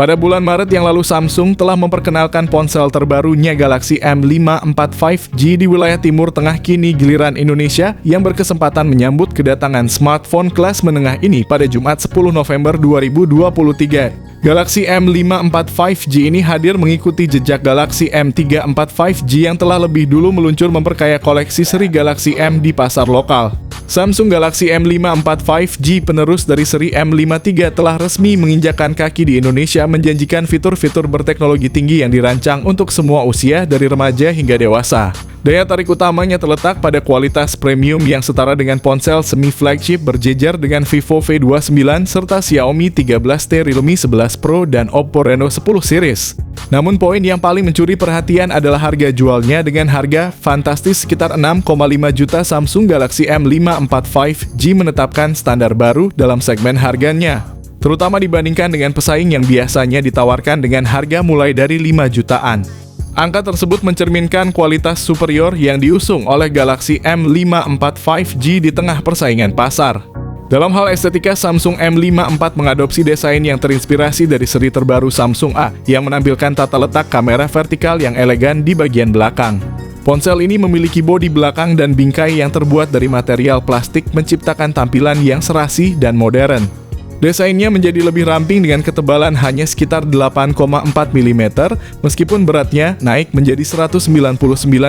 Pada bulan Maret yang lalu, Samsung telah memperkenalkan ponsel terbarunya Galaxy M54 5G di wilayah Timur Tengah. Kini giliran Indonesia yang berkesempatan menyambut kedatangan smartphone kelas menengah ini pada Jumat 10 November 2023. Galaxy M54 5G ini hadir mengikuti jejak Galaxy M34 5G yang telah lebih dulu meluncur memperkaya koleksi seri Galaxy M di pasar lokal. Samsung Galaxy M54 5G, penerus dari seri M53, telah resmi menginjakkan kaki di Indonesia, menjanjikan fitur-fitur berteknologi tinggi yang dirancang untuk semua usia dari remaja hingga dewasa. Daya tarik utamanya terletak pada kualitas premium yang setara dengan ponsel semi-flagship berjejer dengan Vivo V29 serta Xiaomi 13T, Realme 11 Pro, dan Oppo Reno 10 series. Namun poin yang paling mencuri perhatian adalah harga jualnya. Dengan harga fantastis sekitar 6,5 juta, Samsung Galaxy M54 5G menetapkan standar baru dalam segmen harganya, terutama dibandingkan dengan pesaing yang biasanya ditawarkan dengan harga mulai dari 5 jutaan. Angka tersebut mencerminkan kualitas superior yang diusung oleh Galaxy M54 5G di tengah persaingan pasar. Dalam hal estetika, Samsung M54 mengadopsi desain yang terinspirasi dari seri terbaru Samsung A yang menampilkan tata letak kamera vertikal yang elegan di bagian belakang. Ponsel ini memiliki bodi belakang dan bingkai yang terbuat dari material plastik, menciptakan tampilan yang serasi dan modern. Desainnya menjadi lebih ramping dengan ketebalan hanya sekitar 8,4 mm, meskipun beratnya naik menjadi 199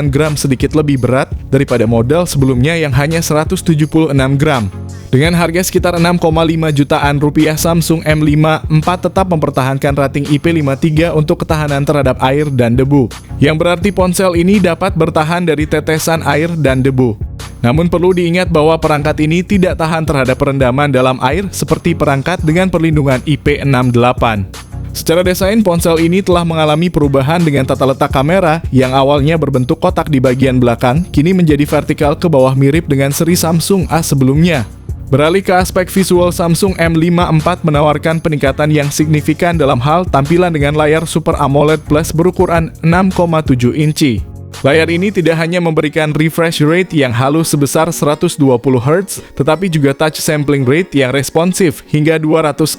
gram, sedikit lebih berat daripada model sebelumnya yang hanya 176 gram. Dengan harga sekitar 6,5 jutaan rupiah, Samsung M54 tetap mempertahankan rating IP53 untuk ketahanan terhadap air dan debu, yang berarti ponsel ini dapat bertahan dari tetesan air dan debu. Namun perlu diingat bahwa perangkat ini tidak tahan terhadap perendaman dalam air seperti perangkat dengan perlindungan IP68. Secara desain, ponsel ini telah mengalami perubahan dengan tata letak kamera yang awalnya berbentuk kotak di bagian belakang, kini menjadi vertikal ke bawah mirip dengan seri Samsung A sebelumnya. Beralih ke aspek visual, Samsung M54 menawarkan peningkatan yang signifikan dalam hal tampilan dengan layar Super AMOLED Plus berukuran 6,7 inci. Layar ini tidak hanya memberikan refresh rate yang halus sebesar 120 Hz, tetapi juga touch sampling rate yang responsif hingga 240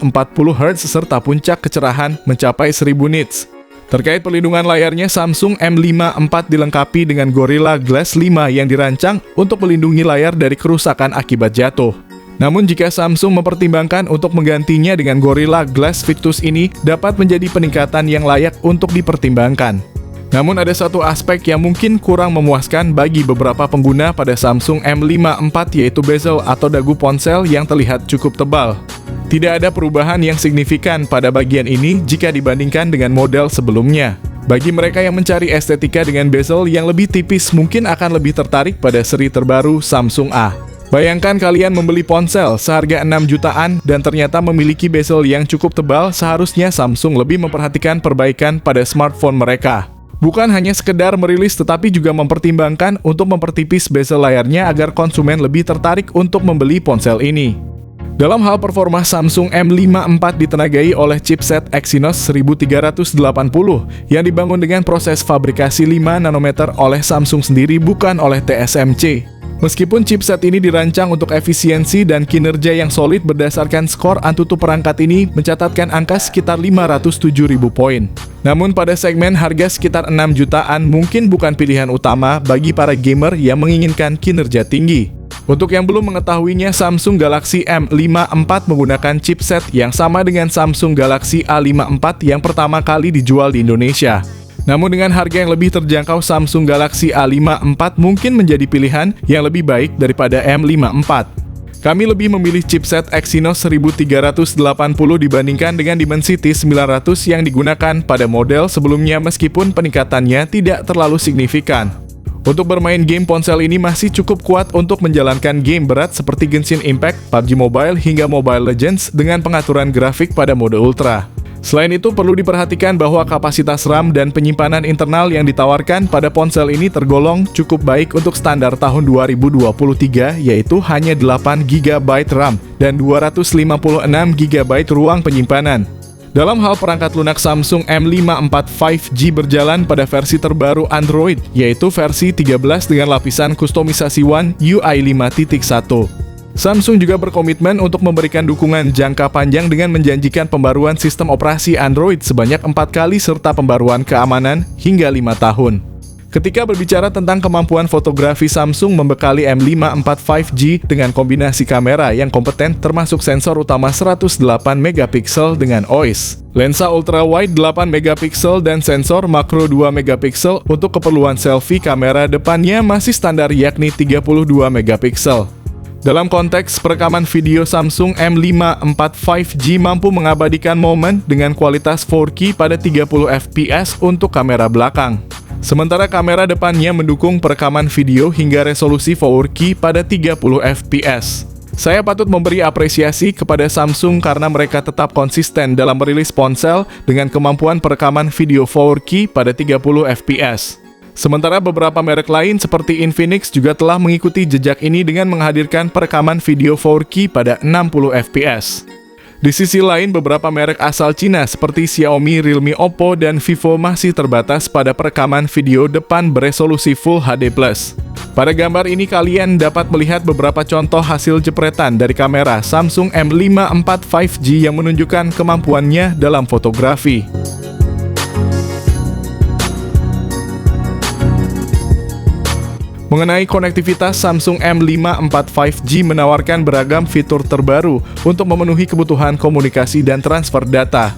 Hz serta puncak kecerahan mencapai 1000 nits. Terkait perlindungan layarnya, Samsung M54 dilengkapi dengan Gorilla Glass 5 yang dirancang untuk melindungi layar dari kerusakan akibat jatuh. Namun jika Samsung mempertimbangkan untuk menggantinya dengan Gorilla Glass, fitur ini dapat menjadi peningkatan yang layak untuk dipertimbangkan. Namun ada satu aspek yang mungkin kurang memuaskan bagi beberapa pengguna pada Samsung M54, yaitu bezel atau dagu ponsel yang terlihat cukup tebal. Tidak ada perubahan yang signifikan pada bagian ini jika dibandingkan dengan model sebelumnya. Bagi mereka yang mencari estetika dengan bezel yang lebih tipis, mungkin akan lebih tertarik pada seri terbaru Samsung A. Bayangkan kalian membeli ponsel seharga 6 jutaan dan ternyata memiliki bezel yang cukup tebal. Seharusnya Samsung lebih memperhatikan perbaikan pada smartphone mereka. Bukan hanya sekedar merilis, tetapi juga mempertimbangkan untuk mempertipis bezel layarnya agar konsumen lebih tertarik untuk membeli ponsel ini. Dalam hal performa, Samsung M54 ditenagai oleh chipset Exynos 1380 yang dibangun dengan proses fabrikasi 5 nanometer oleh Samsung sendiri, bukan oleh TSMC. Meskipun chipset ini dirancang untuk efisiensi dan kinerja yang solid, berdasarkan skor Antutu, perangkat ini mencatatkan angka sekitar 507.000 poin. Namun pada segmen harga sekitar 6 jutaan mungkin bukan pilihan utama bagi para gamer yang menginginkan kinerja tinggi. Untuk yang belum mengetahuinya, Samsung Galaxy M54 menggunakan chipset yang sama dengan Samsung Galaxy A54 yang pertama kali dijual di Indonesia. Namun dengan harga yang lebih terjangkau, Samsung Galaxy A54 mungkin menjadi pilihan yang lebih baik daripada M54. Kami lebih memilih chipset Exynos 1380 dibandingkan dengan Dimensity 900 yang digunakan pada model sebelumnya, meskipun peningkatannya tidak terlalu signifikan. Untuk bermain game, ponsel ini masih cukup kuat untuk menjalankan game berat seperti Genshin Impact, PUBG Mobile, hingga Mobile Legends dengan pengaturan grafik pada mode Ultra. Selain itu, perlu diperhatikan bahwa kapasitas RAM dan penyimpanan internal yang ditawarkan pada ponsel ini tergolong cukup baik untuk standar tahun 2023, yaitu hanya 8 GB RAM dan 256 GB ruang penyimpanan. Dalam hal perangkat lunak, Samsung M54 5G berjalan pada versi terbaru Android, yaitu versi 13 dengan lapisan kustomisasi One UI 5.1. Samsung juga berkomitmen untuk memberikan dukungan jangka panjang dengan menjanjikan pembaruan sistem operasi Android sebanyak 4 kali serta pembaruan keamanan hingga 5 tahun. Ketika berbicara tentang kemampuan fotografi, Samsung membekali M5 IV 5G dengan kombinasi kamera yang kompeten termasuk sensor utama 108 megapiksel dengan OIS, lensa ultrawide 8 megapiksel dan sensor makro 2 megapiksel. Untuk keperluan selfie, kamera depannya masih standar yakni 32 megapiksel. Dalam konteks perekaman video, Samsung M5 IV 5G mampu mengabadikan momen dengan kualitas 4K pada 30 fps untuk kamera belakang. Sementara kamera depannya mendukung perekaman video hingga resolusi 4K pada 30 fps. Saya patut memberi apresiasi kepada Samsung karena mereka tetap konsisten dalam merilis ponsel dengan kemampuan perekaman video 4K pada 30 fps. Sementara beberapa merek lain seperti Infinix juga telah mengikuti jejak ini dengan menghadirkan perekaman video 4K pada 60 fps. Di sisi lain, beberapa merek asal Cina seperti Xiaomi, Realme, Oppo, dan Vivo masih terbatas pada perekaman video depan beresolusi Full HD+. Pada gambar ini kalian dapat melihat beberapa contoh hasil jepretan dari kamera Samsung M5 IV 5G yang menunjukkan kemampuannya dalam fotografi. Mengenai konektivitas, Samsung M5 IV 5G menawarkan beragam fitur terbaru untuk memenuhi kebutuhan komunikasi dan transfer data.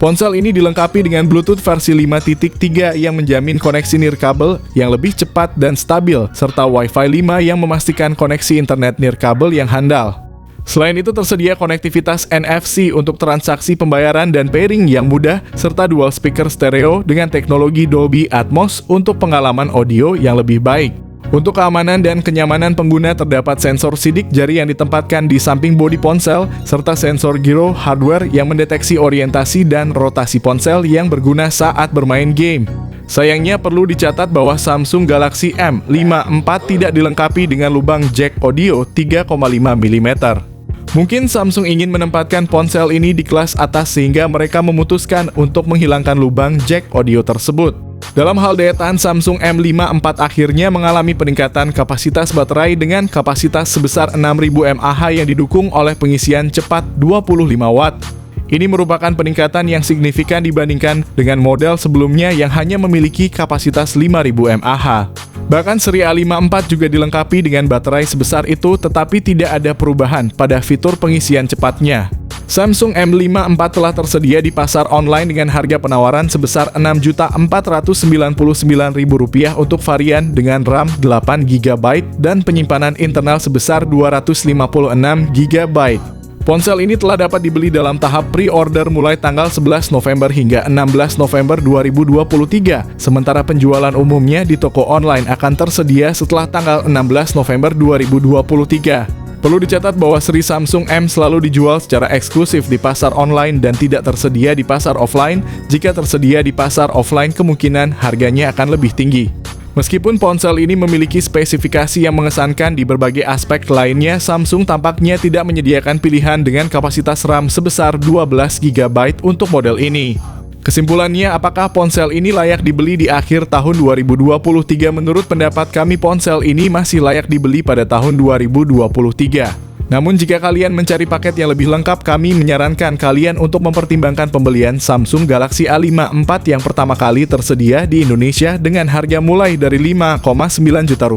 Ponsel ini dilengkapi dengan Bluetooth versi 5.3 yang menjamin koneksi nirkabel yang lebih cepat dan stabil, serta Wi-Fi 5 yang memastikan koneksi internet nirkabel yang handal. Selain itu, tersedia konektivitas NFC untuk transaksi pembayaran dan pairing yang mudah, serta dual speaker stereo dengan teknologi Dolby Atmos untuk pengalaman audio yang lebih baik. Untuk keamanan dan kenyamanan pengguna, terdapat sensor sidik jari yang ditempatkan di samping bodi ponsel, serta sensor gyro hardware yang mendeteksi orientasi dan rotasi ponsel yang berguna saat bermain game. Sayangnya perlu dicatat bahwa Samsung Galaxy M5 IV tidak dilengkapi dengan lubang jack audio 3,5 mm. Mungkin Samsung ingin menempatkan ponsel ini di kelas atas sehingga mereka memutuskan untuk menghilangkan lubang jack audio tersebut. Dalam hal daya tahan, Samsung M5 IV akhirnya mengalami peningkatan kapasitas baterai dengan kapasitas sebesar 6000 mAh yang didukung oleh pengisian cepat 25 Watt. Ini merupakan peningkatan yang signifikan dibandingkan dengan model sebelumnya yang hanya memiliki kapasitas 5000 mAh. Bahkan seri A5 IV juga dilengkapi dengan baterai sebesar itu, tetapi tidak ada perubahan pada fitur pengisian cepatnya. Samsung M5 IV telah tersedia di pasar online dengan harga penawaran sebesar Rp6.499.000 untuk varian dengan RAM 8GB dan penyimpanan internal sebesar 256GB. Ponsel ini telah dapat dibeli dalam tahap pre-order mulai tanggal 11 November hingga 16 November 2023, sementara penjualan umumnya di toko online akan tersedia setelah tanggal 16 November 2023. Perlu dicatat bahwa seri Samsung M selalu dijual secara eksklusif di pasar online dan tidak tersedia di pasar offline. Jika tersedia di pasar offline, kemungkinan harganya akan lebih tinggi. Meskipun ponsel ini memiliki spesifikasi yang mengesankan di berbagai aspek lainnya, Samsung tampaknya tidak menyediakan pilihan dengan kapasitas RAM sebesar 12GB untuk model ini. Kesimpulannya, apakah ponsel ini layak dibeli di akhir tahun 2023? Menurut pendapat kami, ponsel ini masih layak dibeli pada tahun 2023. Namun jika kalian mencari paket yang lebih lengkap, kami menyarankan kalian untuk mempertimbangkan pembelian Samsung Galaxy A5 IV yang pertama kali tersedia di Indonesia dengan harga mulai dari Rp5,9 juta.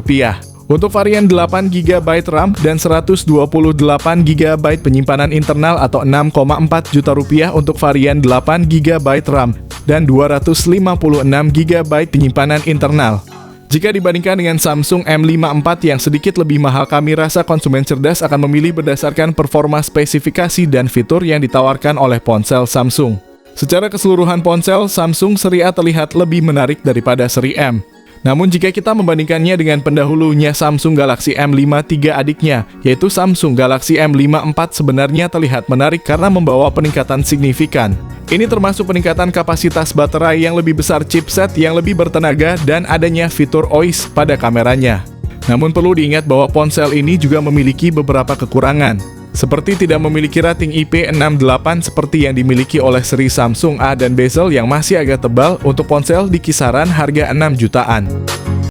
Untuk varian 8GB RAM dan 128GB penyimpanan internal atau Rp6,4 juta untuk varian 8GB RAM dan 256GB penyimpanan internal. Jika dibandingkan dengan Samsung M5 IV yang sedikit lebih mahal, kami rasa konsumen cerdas akan memilih berdasarkan performa, spesifikasi, dan fitur yang ditawarkan oleh ponsel Samsung. Secara keseluruhan, ponsel Samsung seri A terlihat lebih menarik daripada seri M. Namun jika kita membandingkannya dengan pendahulunya Samsung Galaxy M5 3 adiknya, yaitu Samsung Galaxy M5 IV, sebenarnya terlihat menarik karena membawa peningkatan signifikan. Ini termasuk peningkatan kapasitas baterai yang lebih besar, chipset yang lebih bertenaga, dan adanya fitur OIS pada kameranya. Namun perlu diingat bahwa ponsel ini juga memiliki beberapa kekurangan, seperti tidak memiliki rating IP68 seperti yang dimiliki oleh seri Samsung A dan bezel yang masih agak tebal untuk ponsel di kisaran harga 6 jutaan.